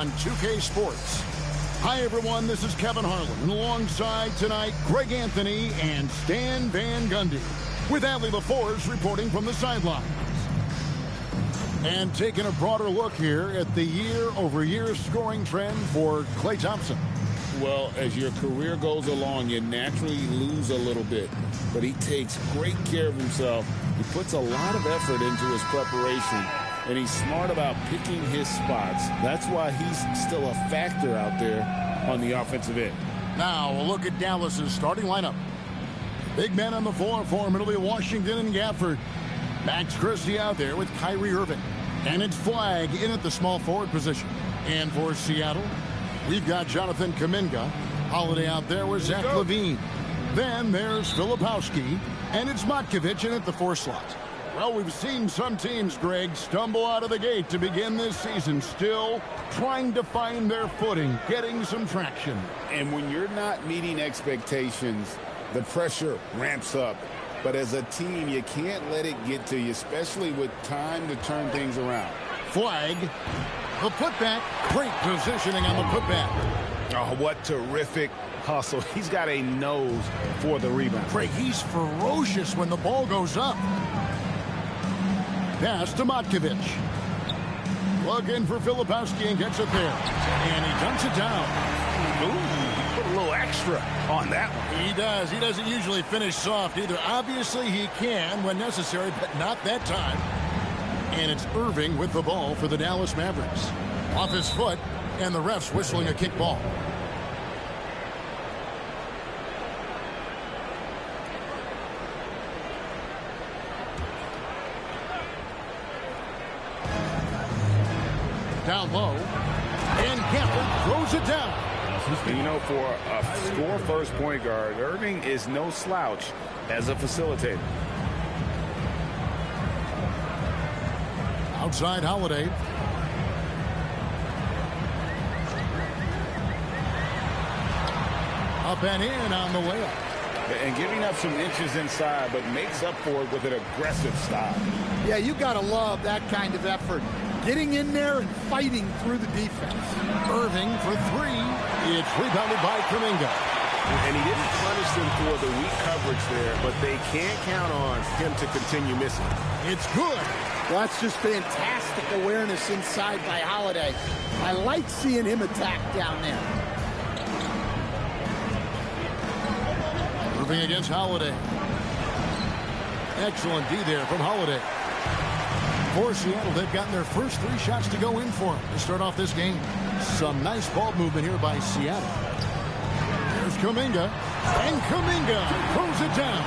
On 2K Sports. Hi, everyone. This is Kevin Harlan. And alongside tonight, Greg Anthony and Stan Van Gundy. With Adley LaForce reporting from the sidelines. And taking a broader look here at the year-over-year scoring trend for Klay Thompson. Well, as your career goes along, you naturally lose a little bit. But he takes great care of himself. He puts a lot of effort into his preparation. And he's smart about picking his spots. That's why he's still a factor out there on the offensive end. Now, a look at Dallas's starting lineup. Big men on the floor for him. It'll be Washington and Gafford. Max Christie out there with Kyrie Irving. And it's Flagg in at the small forward position. And for Seattle, we've got Jonathan Kuminga. Holiday out there with Zach LaVine. Then there's Filipowski. And it's Matkovic in at the 4 slot. Well, we've seen some teams, Greg, stumble out of the gate to begin this season, still trying to find their footing, getting some traction. And when you're not meeting expectations, the pressure ramps up. But as a team, you can't let it get to you, especially with time to turn things around. Flagg, the putback, great positioning on the putback. Oh, what terrific hustle. He's got a nose for the rebound. Greg, he's ferocious when the ball goes up. Pass to Matkovic. Plug in for Filipowski and gets it there. And he dunks it down. Ooh, he put a little extra on that one. He does. He doesn't usually finish soft either. Obviously, he can when necessary, but not that time. And it's Irving with the ball for the Dallas Mavericks. Off his foot, and the ref's whistling a kick ball. Down low, and Gafford throws it down. You know, for a score-first point guard, Irving is no slouch as a facilitator. Outside Holiday. Up and in on the layup. And giving up some inches inside, but makes up for it with an aggressive style. Yeah, you got to love that kind of effort. Getting in there and fighting through the defense. Irving for 3. It's rebounded by Kuminga. And he didn't punish them for the weak coverage there, but they can't count on him to continue missing. It's good. Well, that's just fantastic awareness inside by Holiday. I like seeing him attack down there. Irving against Holiday. Excellent D there from Holiday. For Seattle, they've gotten their first 3 shots to go in for them to start off this game. Some nice ball movement here by Seattle. There's Kuminga, and Kuminga throws it down.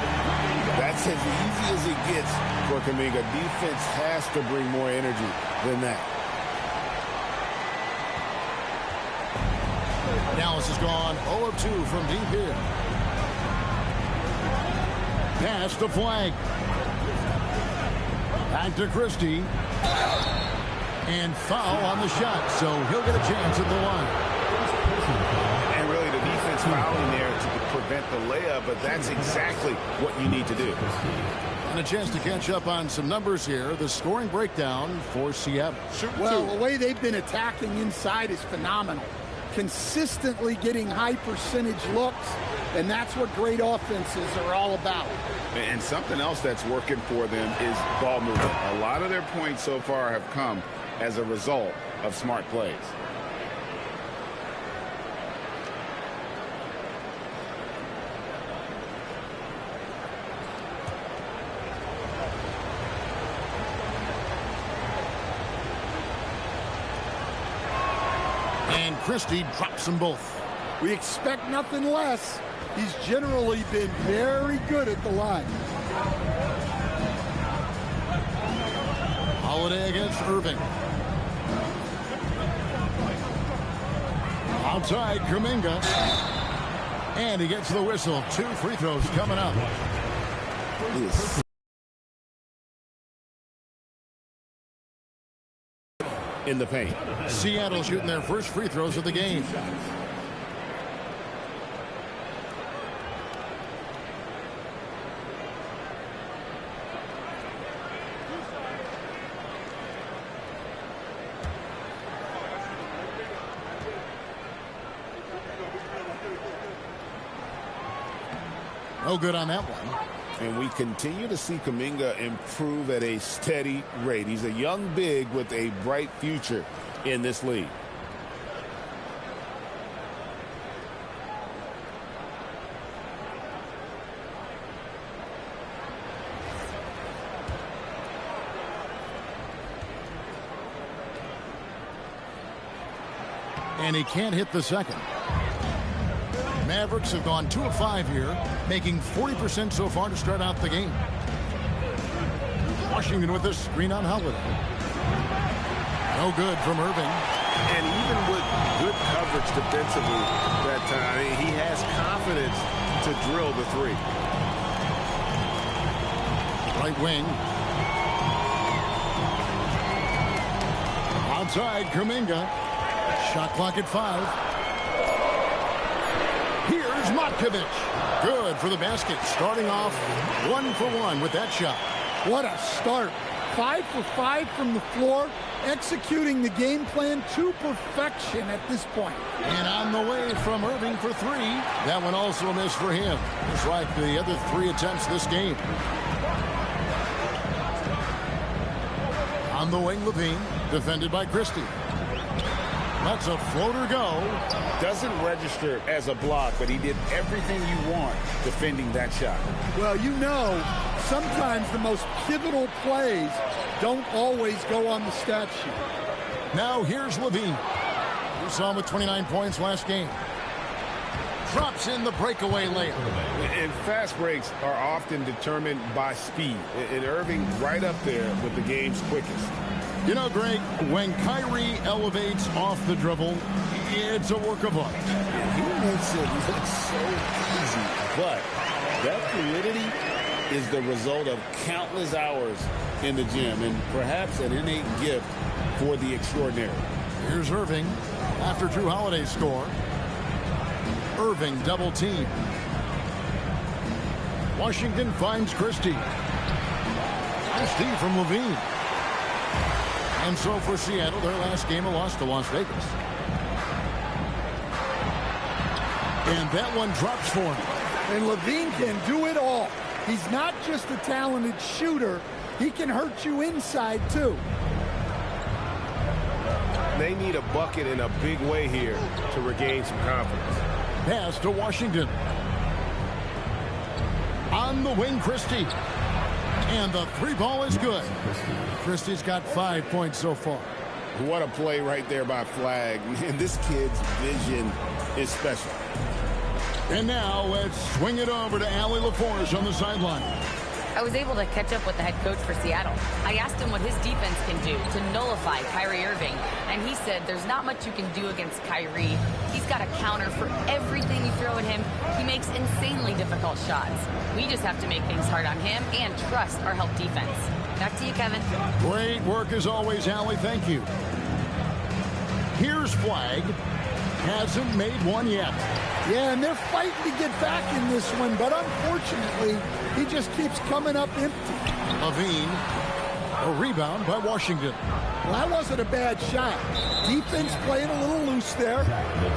That's as easy as it gets for Kuminga. Defense has to bring more energy than that. Dallas has gone 0 of 2 from deep here. Pass to Flagg. Back to Christie. And foul on the shot, so he'll get a chance at the line. And really the defense fouling there to prevent the layup, but that's exactly what you need to do. And a chance to catch up on some numbers here. The scoring breakdown for Seattle. Well, the way they've been attacking inside is phenomenal. Consistently getting high percentage looks, and that's what great offenses are all about. And something else that's working for them is ball movement. A lot of their points so far have come as a result of smart plays. And Christie drops them both. We expect nothing less. He's generally been very good at the line. Holiday against Irving. Outside Kuminga. And he gets the whistle. 2 free throws coming up. In the paint. Seattle shooting their first free throws of the game. No good on that one. And we continue to see Kuminga improve at a steady rate. He's a young big with a bright future in this league. And he can't hit the second. Mavericks have gone 2 of 5 here, making 40% so far to start out the game. Washington with a screen on Holiday. No good from Irving. And even with good coverage defensively that time, he has confidence to drill the three. Right wing. Outside, Kuminga. Shot clock at 5. Here's Matkovic. Good for the basket. Starting off 1 for 1 with that shot. What a start. 5 for 5 from the floor, executing the game plan to perfection at this point. And on the way from Irving for 3. That one also a miss for him, just like the other 3 attempts this game. On the wing, Levine, defended by Christie. Lets a floater go. Doesn't register as a block, but he did everything you want defending that shot. Well, you know, sometimes the most pivotal plays don't always go on the stat sheet. Now here's Levine. We saw him with 29 points last game. Drops in the breakaway layup. And fast breaks are often determined by speed. And Irving right up there with the game's quickest. You know, Greg, when Kyrie elevates off the dribble, it's a work of art. He makes it look so easy, but that fluidity is the result of countless hours in the gym and perhaps an innate gift for the extraordinary. Here's Irving after Drew Holiday's score. Irving double team. Washington finds Christie. Christie from Levine. And so for Seattle, their last game, a loss to Las Vegas. And that one drops for him. And Levine can do it all. He's not just a talented shooter. He can hurt you inside, too. They need a bucket in a big way here to regain some confidence. Pass to Washington. On the wing, Christie. And the 3 ball is good. Christie's got 5 points so far. What a play right there by Flag. Man, this kid's vision is special. And now let's swing it over to Allie LaForce on the sideline. I was able to catch up with the head coach for Seattle. I asked him what his defense can do to nullify Kyrie Irving, and he said there's not much you can do against Kyrie. He's got a counter for everything you throw at him. He makes insanely difficult shots. We just have to make things hard on him and trust our help defense. Back to you, Kevin. Great work as always, Allie. Thank you. Here's Flag. Hasn't made one yet. Yeah, and they're fighting to get back in this one, but unfortunately, he just keeps coming up empty. Levine, a rebound by Washington. Well, that wasn't a bad shot. Defense playing a little loose there.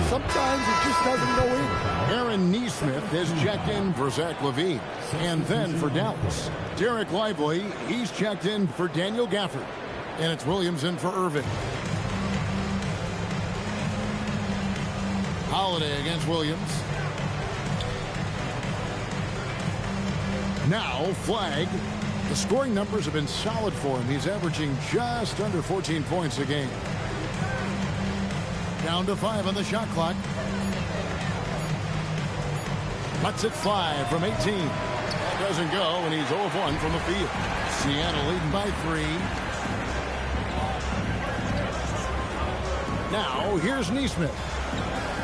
Sometimes it just doesn't go in. Aaron Nesmith has checked in for Zach LaVine. And then for Dallas, Derek Lively, he's checked in for Daniel Gafford. And it's Williams in for Irving. Holiday against Williams. Now Flag. The scoring numbers have been solid for him. He's averaging just under 14 points a game. Down to 5 on the shot clock. Cuts it 5 from 18. That doesn't go, and he's 0 of 1 from the field. Seattle leading by 3. Now here's Nesmith.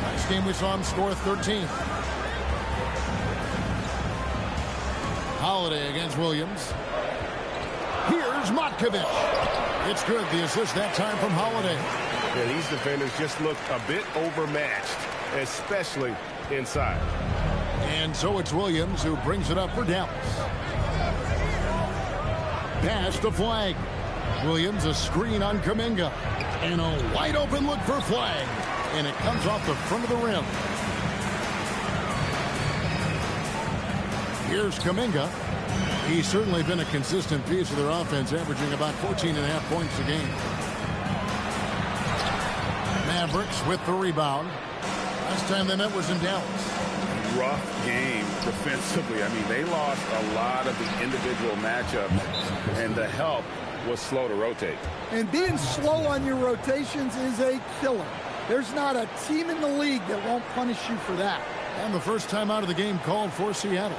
Last game we saw him score 13. Holiday against Williams. Here's Matkovic. It's good. The assist that time from Holiday. Yeah, these defenders just look a bit overmatched, especially inside. And so it's Williams who brings it up for Dallas. Pass to Flag. Williams a screen on Kuminga. And a wide open look for Flag. And it comes off the front of the rim. Here's Kuminga. He's certainly been a consistent piece of their offense, averaging about 14.5 points a game. Mavericks with the rebound. Last time they met was in Dallas. Rough game defensively. I mean, they lost a lot of the individual matchups, and the help was slow to rotate. And being slow on your rotations is a killer. There's not a team in the league that won't punish you for that. And the first time out of the game called for Seattle.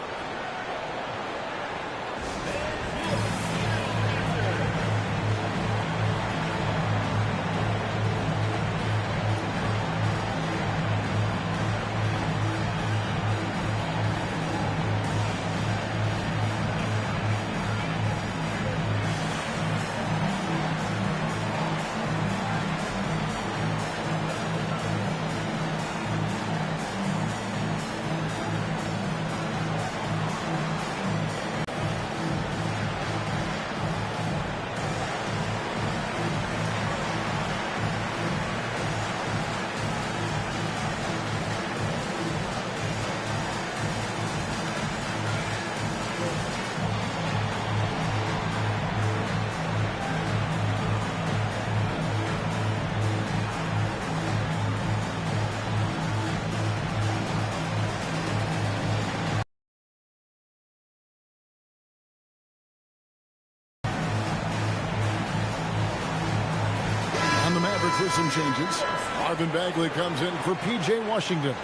For some changes. Marvin Bagley comes in for P.J. Washington.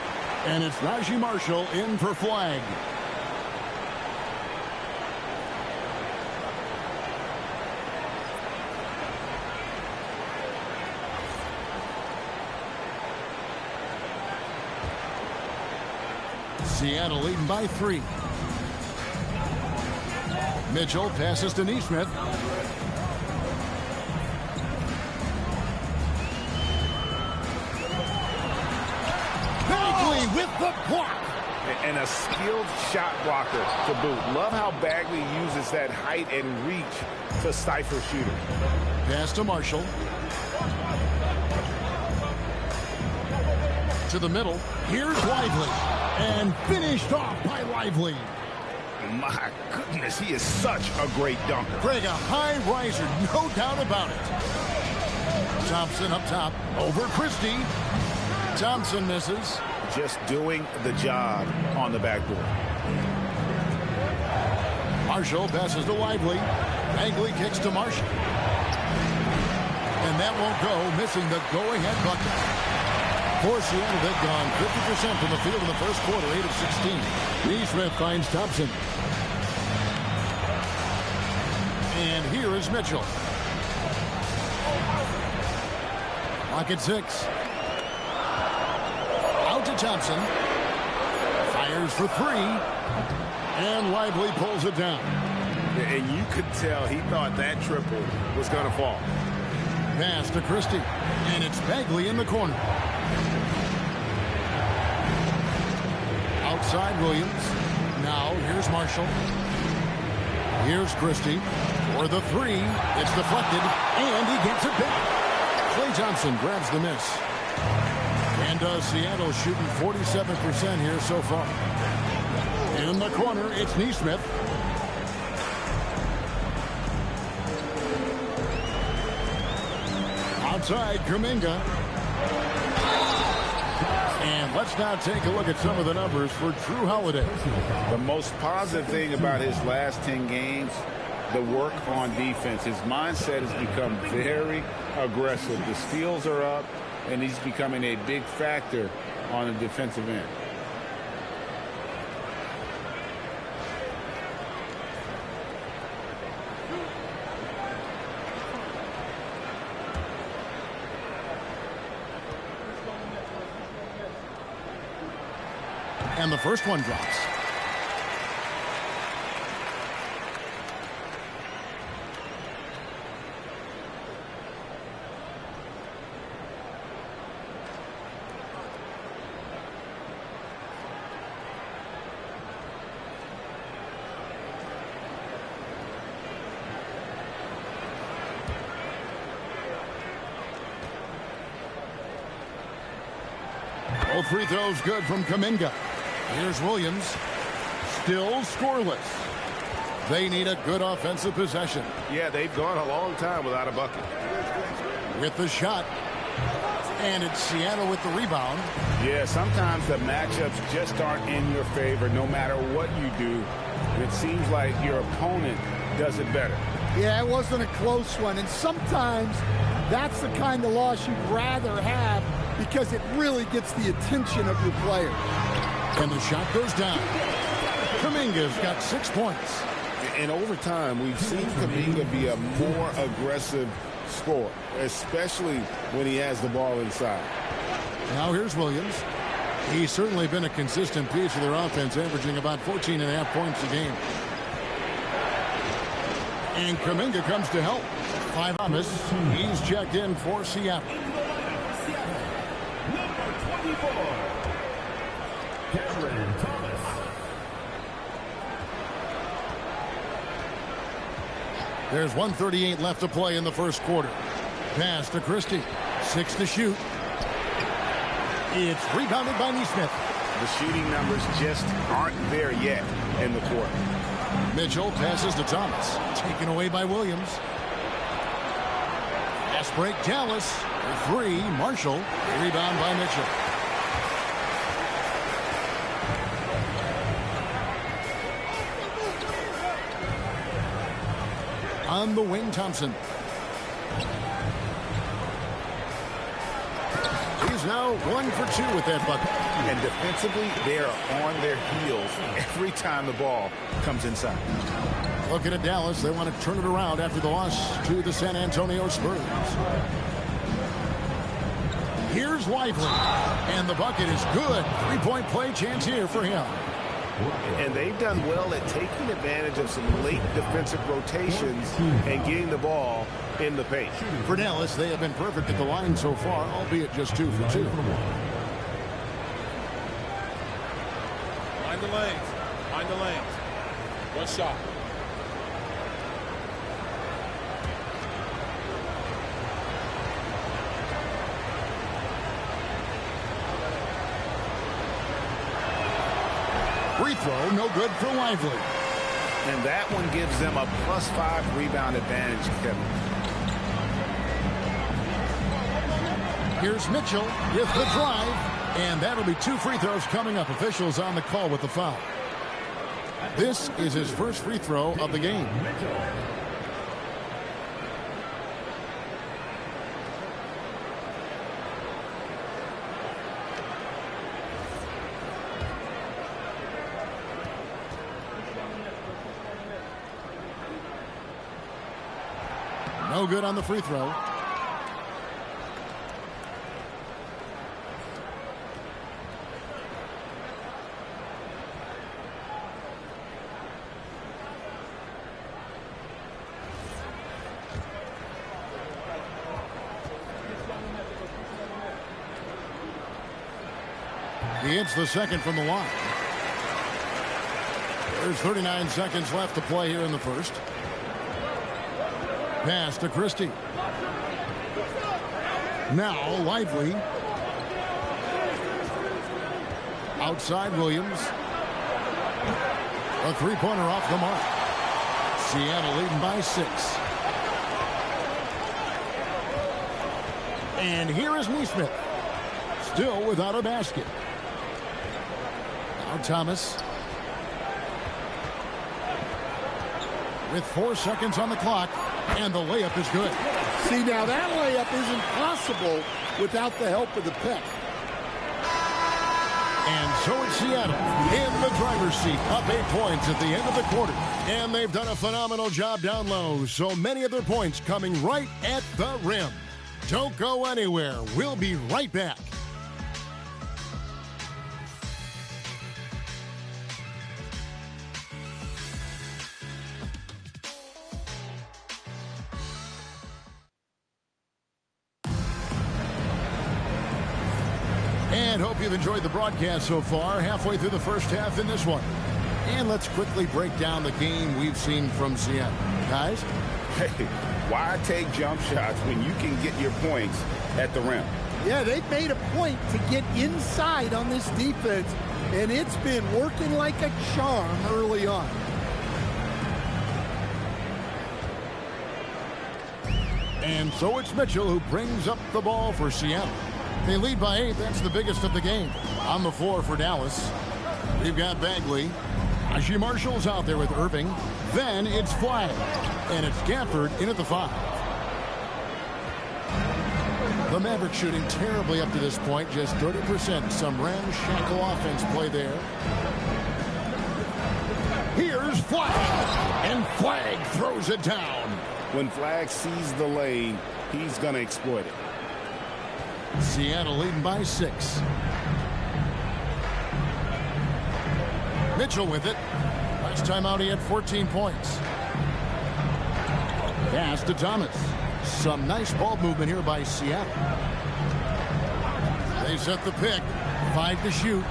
And it's Najee Marshall in for Flag. Seattle leading by 3. Mitchell passes to Neesmith. With the block. And a skilled shot blocker to boot. Love how Bagley uses that height and reach to stifle shooters. Pass to Marshall. To the middle. Here's Lively. And finished off by Lively. My goodness, he is such a great dunker. Craig, a high riser, no doubt about it. Thompson up top. Over Christie. Thompson misses. Just doing the job on the backboard. Marshall passes to Lively. Bagley kicks to Marshall. And that won't go, missing the go-ahead bucket. For Seattle, they've gone 50% from the field in the first quarter, 8 of 16. Neesmith finds Thompson. And here is Mitchell. Lock at 6. To Thompson. Fires for 3. And Lively pulls it down. And you could tell he thought that triple was going to fall. Pass to Christie. And it's Bagley in the corner. Outside Williams. Now here's Marshall. Here's Christie. For the 3. It's deflected. And he gets it back. Klay Thompson grabs the miss. And Seattle shooting 47% here so far. In the corner, it's Neesmith. Outside, Kuminga. And let's now take a look at some of the numbers for Drew Holiday. The most positive thing about his last 10 games, the work on defense. His mindset has become very aggressive. The steals are up. And he's becoming a big factor on the defensive end. And the first one drops. Both free throws good from Kuminga. Here's Williams. Still scoreless. They need a good offensive possession. Yeah, they've gone a long time without a bucket. With the shot. And it's Seattle with the rebound. Yeah, sometimes the matchups just aren't in your favor no matter what you do. It seems like your opponent does it better. Yeah, it wasn't a close one. And sometimes that's the kind of loss you'd rather have because it really gets the attention of your player. And the shot goes down. Kuminga's got 6 points. In overtime, we've seen Kuminga be a more aggressive scorer, especially when he has the ball inside. Now here's Williams. He's certainly been a consistent piece of their offense, averaging about 14.5 points a game. And Kuminga comes to help. 5 Thomas. He's checked in for Seattle. There's 1:38 left to play in the first quarter. Pass to Christie. 6 to shoot. It's rebounded by Neesmith. The shooting numbers just aren't there yet in the quarter. Mitchell passes to Thomas. Taken away by Williams. Fast break Dallas. For 3. Marshall. Rebound by Mitchell. On the wing, Thompson. He's now 1 for 2 with that bucket. And defensively, they are on their heels every time the ball comes inside. Looking at Dallas, they want to turn it around after the loss to the San Antonio Spurs. Here's Lively. And the bucket is good. 3-point play chance here for him. And they've done well at taking advantage of some late defensive rotations and getting the ball in the paint. For Dallas, they have been perfect at the line so far, albeit just 2 for 2. Find the lanes. Find the lanes. One shot. Free throw, no good for Lively. And that one gives them a +5 rebound advantage, Kevin. Here's Mitchell with the drive. And that'll be 2 free throws coming up. Officials on the call with the foul. This is his first free throw of the game. No good on the free throw. He hits the second from the line. There's 39 seconds left to play here in the first. Pass to Christie. Now Lively. Outside Williams. A three-pointer off the mark. Seattle leading by 6. And here is Neesmith. Still without a basket. Now Thomas. With 4 seconds on the clock. And the layup is good. See, now that layup isn't possible without the help of the pick. And so it's Seattle in the driver's seat, up 8 points at the end of the quarter. And they've done a phenomenal job down low. So many of their points coming right at the rim. Don't go anywhere. We'll be right back. And hope you've enjoyed the broadcast so far. Halfway through the first half in this one. And let's quickly break down the game we've seen from Seattle. Guys? Hey, why take jump shots when you can get your points at the rim? Yeah, they've made a point to get inside on this defense and it's been working like a charm early on. And so it's Mitchell who brings up the ball for Seattle. They lead by 8. That's the biggest of the game. On the floor for Dallas, we've got Bagley. Ashi Marshall's out there with Irving. Then it's Flag. And it's Gafford in at the 5. The Mavericks shooting terribly up to this point. Just 30%. Some ramshackle offense play there. Here's Flag. And Flag throws it down. When Flag sees the lane, he's going to exploit it. Seattle leading by 6. Mitchell with it. Last time out he had 14 points. Pass to Thomas. Some nice ball movement here by Seattle. They set the pick. 5 to shoot.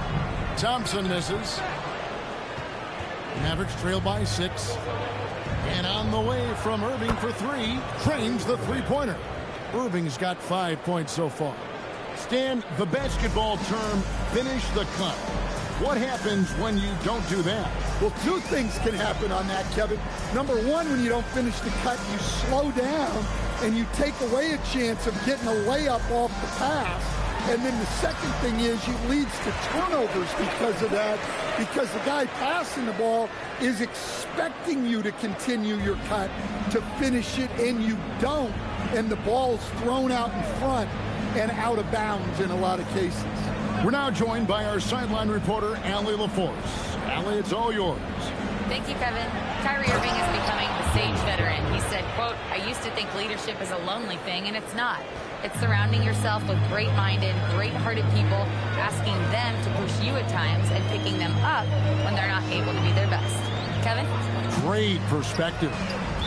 Thompson misses. Mavericks trail by 6. And on the way from Irving for 3. Trains the three-pointer. Irving's got 5 points so far. Stan, the basketball term, finish the cut. What happens when you don't do that? Well, 2 things can happen on that, Kevin. Number 1, when you don't finish the cut, you slow down and you take away a chance of getting a layup off the pass. And then the second thing is it leads to turnovers because of that, because the guy passing the ball is expecting you to continue your cut, to finish it, and you don't. And the ball's thrown out in front and out of bounds in a lot of cases. We're now joined by our sideline reporter, Allie LaForce. Allie, it's all yours. Thank you, Kevin. Kyrie Irving is becoming the sage veteran. He said, quote, "I used to think leadership is a lonely thing, and it's not. It's surrounding yourself with great-minded, great-hearted people, asking them to push you at times and picking them up when they're not able to be their best." Kevin? Great perspective.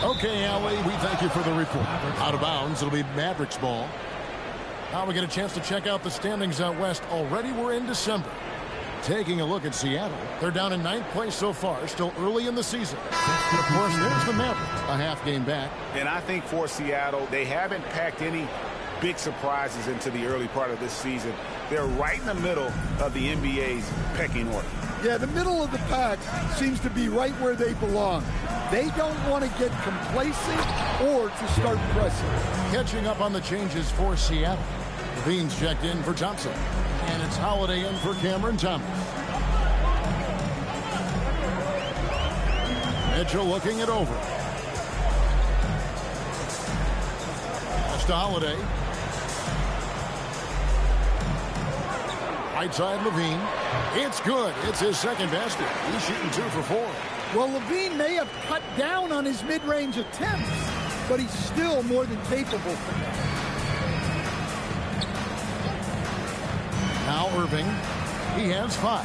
Okay, Allie, we thank you for the report. Out of bounds, it'll be Mavericks ball. Now we get a chance to check out the standings out west. Already we're in December. Taking a look at Seattle. They're down in 9th place so far, still early in the season. And of course, there's the Mavericks, a half game back. And I think for Seattle, they haven't packed any big surprises into the early part of this season. They're right in the middle of the NBA's pecking order. Yeah, the middle of the pack seems to be right where they belong. They don't want to get complacent or to start pressing. Catching up on the changes for Seattle. Levine's checked in for Thompson. And it's Holiday in for Cameron Thomas. Mitchell looking it over. Pass to Holiday. Right side Levine. It's good. It's his second basket. He's shooting 2 for 4. Well, Levine may have cut down on his mid-range attempts, but he's still more than capable for that. Now Irving. He has 5.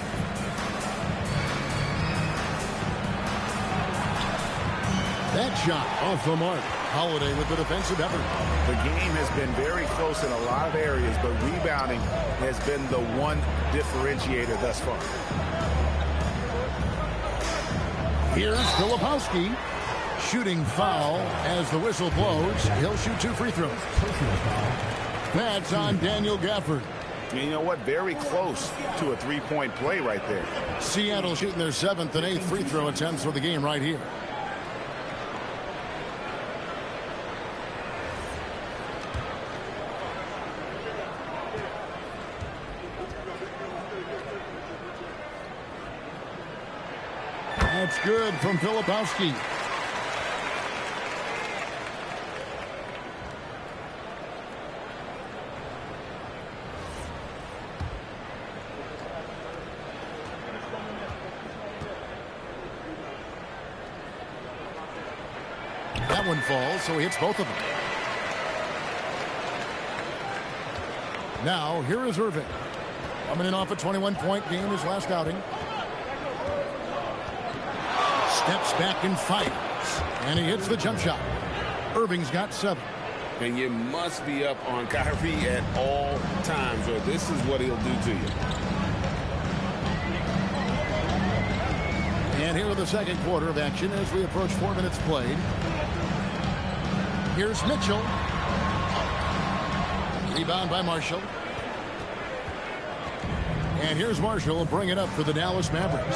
That shot off the mark. Holiday with the defensive effort. The game has been very close in a lot of areas, but rebounding has been the one differentiator thus far. Here's Filipowski. Shooting foul as the whistle blows. He'll shoot 2 free throws. That's on Daniel Gafford. And you know what? Very close to a three-point play right there. Seattle shooting their 7th and 8th free throw attempts for the game right here. That's good from Filipowski. That one falls, so he hits both of them. Now, here is Irving. Coming in off a 21-point game his last outing. Steps back and fires. And he hits the jump shot. Irving's got 7. And you must be up on Kyrie at all times, or this is what he'll do to you. And here are the second quarter of action as we approach 4 minutes played. Here's Mitchell. Rebound by Marshall. And here's Marshall bring it up for the Dallas Mavericks.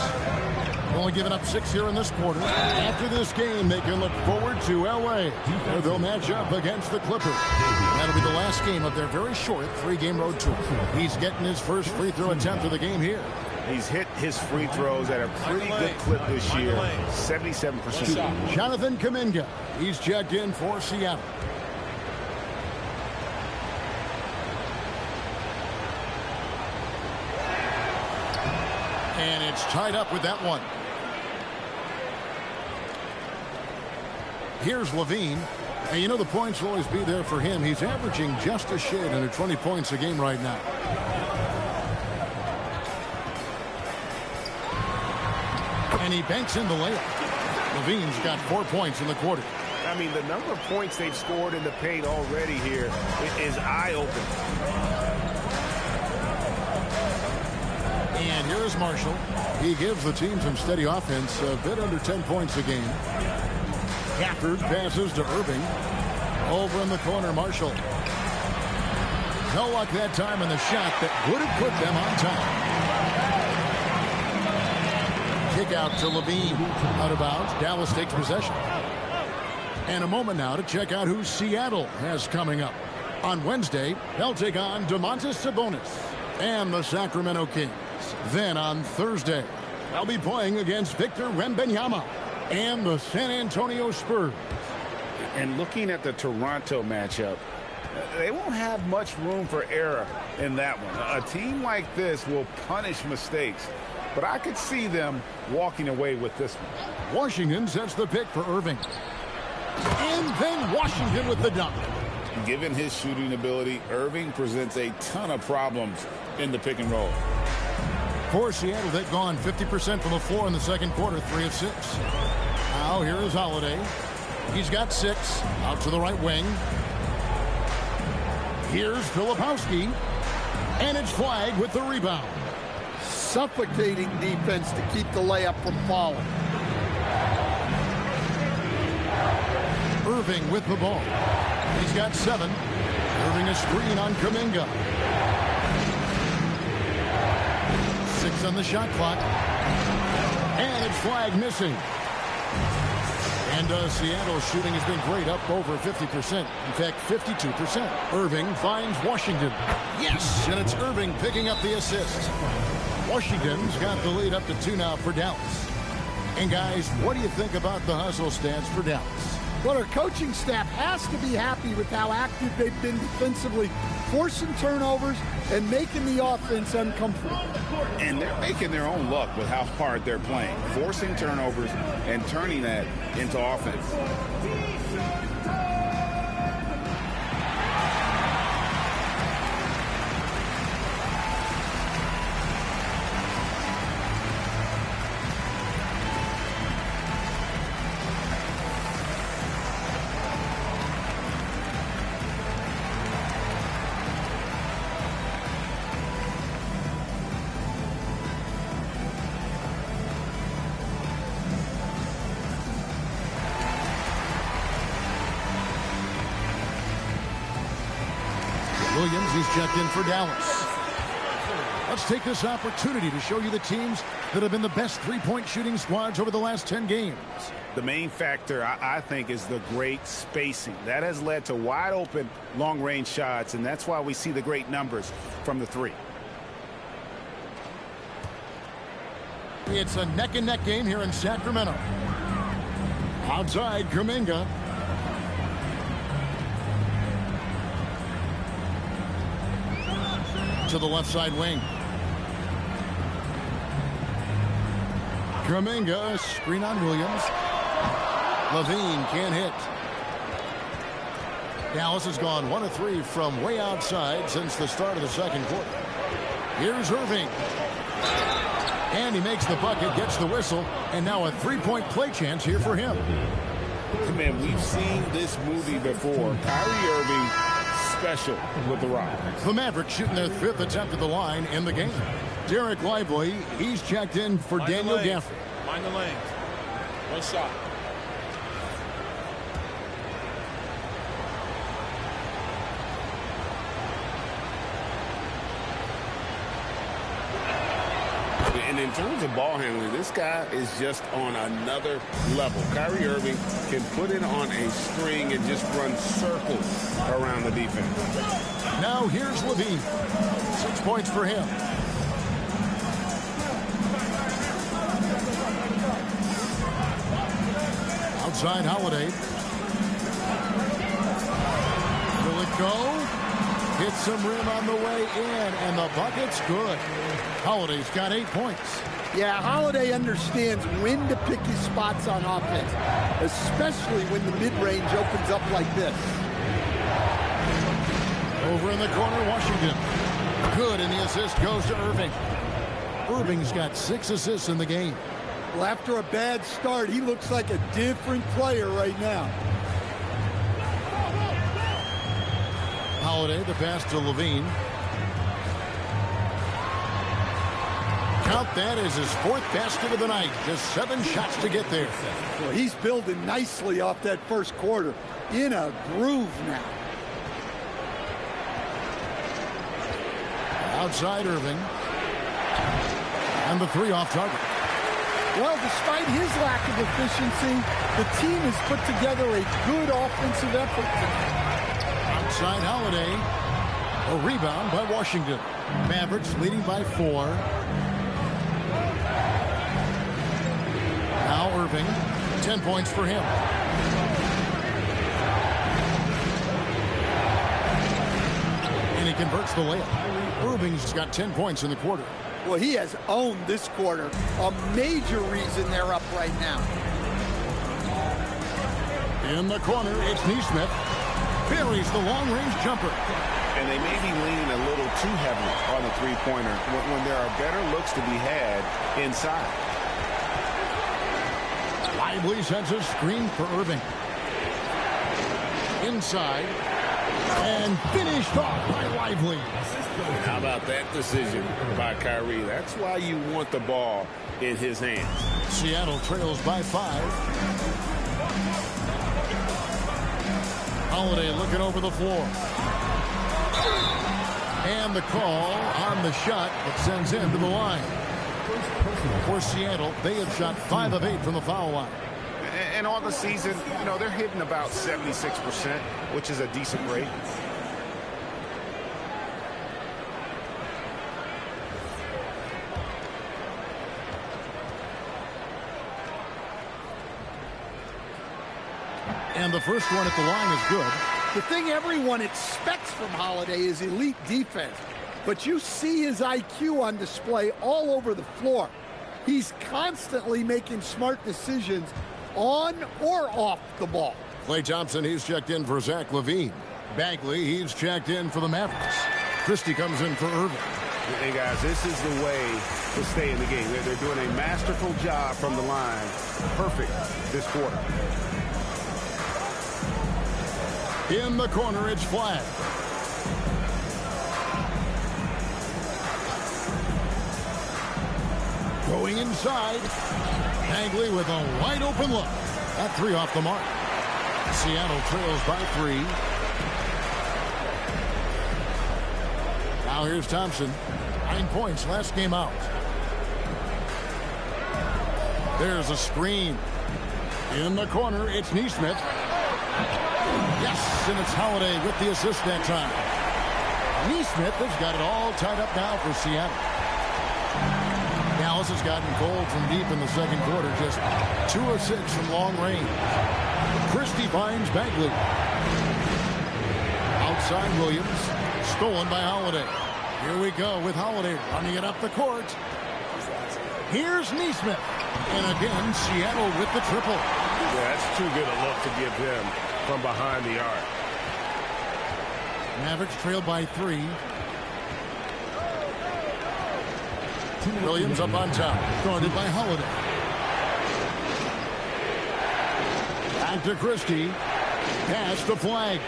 Only giving up 6 here in this quarter. After this game, they can look forward to L.A., where they'll match up against the Clippers. That'll be the last game of their very short 3-game road tour. He's getting his first free throw attempt of the game here. He's hit his free throws at a pretty good clip this year, 77%. Jonathan Kuminga, he's checked in for Seattle. And it's tied up with that one. Here's Levine. And you know the points will always be there for him. He's averaging just a shade under 20 points a game right now. And he banks in the layup. Levine's got 4 points in the quarter. I mean, the number of points they've scored in the paint already here is eye-opening. And here's Marshall. He gives the team some steady offense, a bit under 10 points a game. Gafford passes to Irving. Over in the corner, Marshall. No luck that time in the shot that would have put them on top. Kick out to Levine. Out of bounds. Dallas takes possession. And a moment now to check out who Seattle has coming up. On Wednesday, they'll take on Domantas Sabonis and the Sacramento Kings. Then on Thursday, they'll be playing against Victor Wembanyama and the San Antonio Spurs. And looking at the Toronto matchup, they won't have much room for error in that one. A team like this will punish mistakes, but I could see them walking away with this one. Washington sets the pick for Irving. And then Washington with the dunk. Given his shooting ability, Irving presents a ton of problems in the pick and roll. For Seattle, they've gone 50% from the floor in the second quarter, 3 of 6. Now here is Holiday. He's got 6 out to the right wing. Here's Filipowski, and it's Flag with the rebound. Suffocating defense to keep the layup from falling. Irving with the ball. He's got 7. Irving a screen on Kuminga. 6 on the shot clock. And it's Flag missing. And Seattle's shooting has been great, up over 50%. In fact, 52%. Irving finds Washington. Yes, and it's Irving picking up the assist. Washington's got the lead up to 2 now for Dallas. And guys, what do you think about the hustle stats for Dallas? Well, our coaching staff has to be happy with how active they've been defensively, forcing turnovers and making the offense uncomfortable. And they're making their own luck with how hard they're playing, forcing turnovers and turning that into offense. Williams, he's checked in for Dallas. Let's take this opportunity to show you the teams that have been the best three-point shooting squads over the last 10 games. The main factor, I think, is the great spacing. That has led to wide-open, long-range shots, and that's why we see the great numbers from the 3. It's a neck-and-neck game here in Sacramento. Outside, Kuminga. To the left side wing. Kuminga, screen on Williams. Levine can't hit. Dallas has gone 1 of 3 from way outside since the start of the second quarter. Here's Irving. And he makes the bucket, gets the whistle, and now a three-point play chance here for him. Man, we've seen this movie before. Kyrie Irving, special with the Rock. The Mavericks shooting their 5th attempt at the line in the game. Derek Lively, he's checked in for Daniel Gafford. Mind the lanes. 1 shot. And in terms of ball handling, this guy is just on another level. Kyrie Irving can put it on a string and just run circles around the defense. Now here's Levine. 6 points for him. Outside Holiday. Will it go? Hits some rim on the way in, and the bucket's good. Holiday's got 8 points. Yeah, Holiday understands when to pick his spots on offense, especially when the mid-range opens up like this. Over in the corner, Washington. Good, and the assist goes to Irving. Irving's got 6 assists in the game. Well, after a bad start, he looks like a different player right now. Holiday, the pass to Levine. Count that as his 4th basket of the night. Just 7 shots to get there. Well, he's building nicely off that first quarter. In a groove now. Outside Irving. And the 3 off target. Well, despite his lack of efficiency, the team has put together a good offensive effort tonight. Outside Holiday. A rebound by Washington. Mavericks leading by 4. Now Irving. 10 points for him. And he converts the layup. Irving's got 10 points in the quarter. Well, he has owned this quarter. A major reason they're up right now. In the corner, it's Neesmith. Buries the long-range jumper. And they may be leaning a little too heavily on the three-pointer when there are better looks to be had inside. Lively sends a screen for Irving. Inside. And finished off by Lively. How about that decision by Kyrie? That's why you want the ball in his hands. Seattle trails by 5. Holiday looking over the floor. And the call on the shot that sends him to the line. For Seattle, they have shot 5 of 8 from the foul line. And on the season, you know, they're hitting about 76%, which is a decent rate. And the first one at the line is good. The thing everyone expects from Holiday is elite defense. But you see his IQ on display all over the floor. He's constantly making smart decisions on or off the ball. Klay Thompson, he's checked in for Zach LaVine. Bagley, he's checked in for the Mavericks. Christie comes in for Irving. Hey, guys, this is the way to stay in the game. They're doing a masterful job from the line. Perfect this quarter. In the corner, it's Flag. Going inside. Bagley with a wide open look. That 3 off the mark. Seattle trails by 3. Now here's Thompson. 9 points last game out. There's a screen. In the corner, it's Neesmith. Yes, and it's Holiday with the assist that time. Neesmith has got it all tied up now for Seattle. Dallas has gotten cold from deep in the second quarter. Just 2 of 6 from long range. Christie finds Bagley. Outside Williams. Stolen by Holiday. Here we go with Holiday running it up the court. Here's Neesmith. And again, Seattle with the triple. Yeah, that's too good a look to give him from behind the arc. Mavericks trail by 3. Williams up on top. Guarded by Holiday. Back to Christie. Pass to Flag.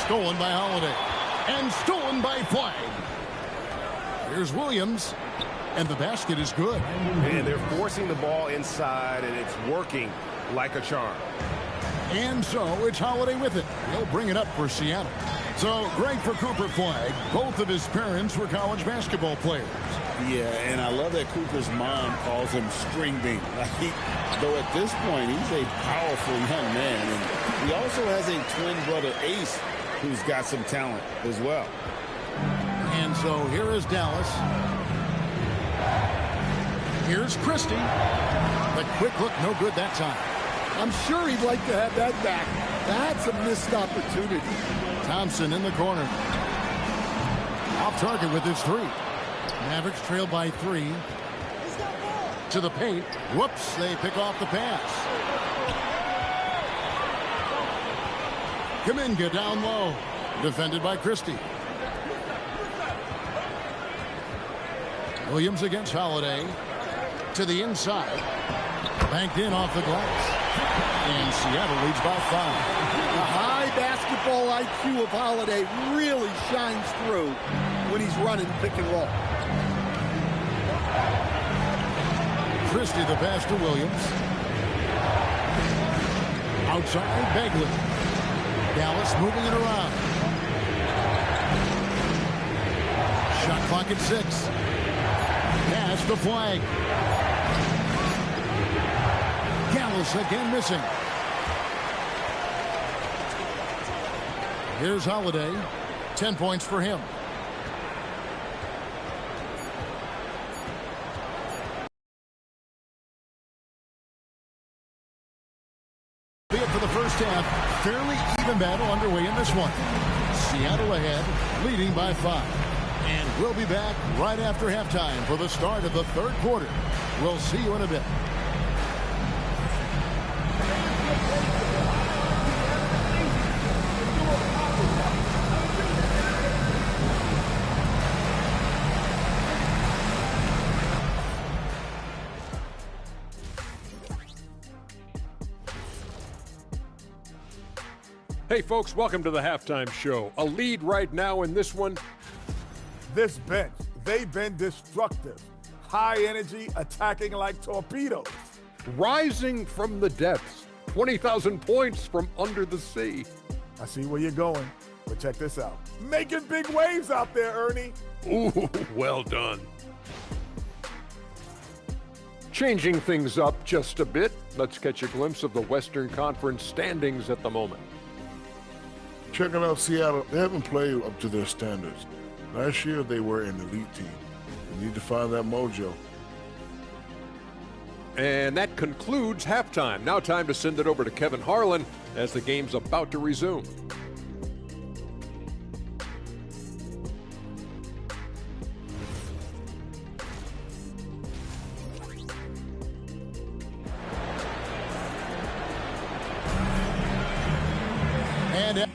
Stolen by Holiday. And stolen by Flag. Here's Williams. And the basket is good. And they're forcing the ball inside, and it's working like a charm. And so it's Holiday with it. He'll bring it up for Seattle. So great for Cooper Flag. Both of his parents were college basketball players. Yeah, and I love that Cooper's mom calls him String Bean. Though at this point, he's a powerful young man. And he also has a twin brother, Ace, who's got some talent as well. And so here is Dallas. Here's Christie. The quick look, no good that time. I'm sure he'd like to have that back. That's a missed opportunity. Thompson in the corner. Off target with his three. Mavericks trail by 3. To the paint. Whoops, they pick off the pass. Kuminga down low. Defended by Christie. Williams against Holiday. To the inside. Banked in off the glass. And Seattle leads by 5. The high basketball IQ of Holiday really shines through when he's running pick and roll. Christie the pass to Williams. Outside, Bagley. Dallas moving it around. Shot clock at 6. Pass to Flag. Dallas again missing. Here's Holiday. 10 points for him. For the first half, fairly even battle underway in this one. Seattle ahead, leading by 5. And we'll be back right after halftime for the start of the third quarter. We'll see you in a bit. Hey folks, welcome to the halftime show. A lead right now in this one. This bench, they've been destructive. High energy, attacking like torpedoes. Rising from the depths. 20,000 points from under the sea. I see where you're going, but check this out. Making big waves out there, Ernie. Ooh, well done. Changing things up just a bit, let's catch a glimpse of the Western Conference standings at the moment. Checking out Seattle, they haven't played up to their standards. Last year, they were an elite team. They need to find that mojo. And that concludes halftime. Now time to send it over to Kevin Harlan as the game's about to resume. And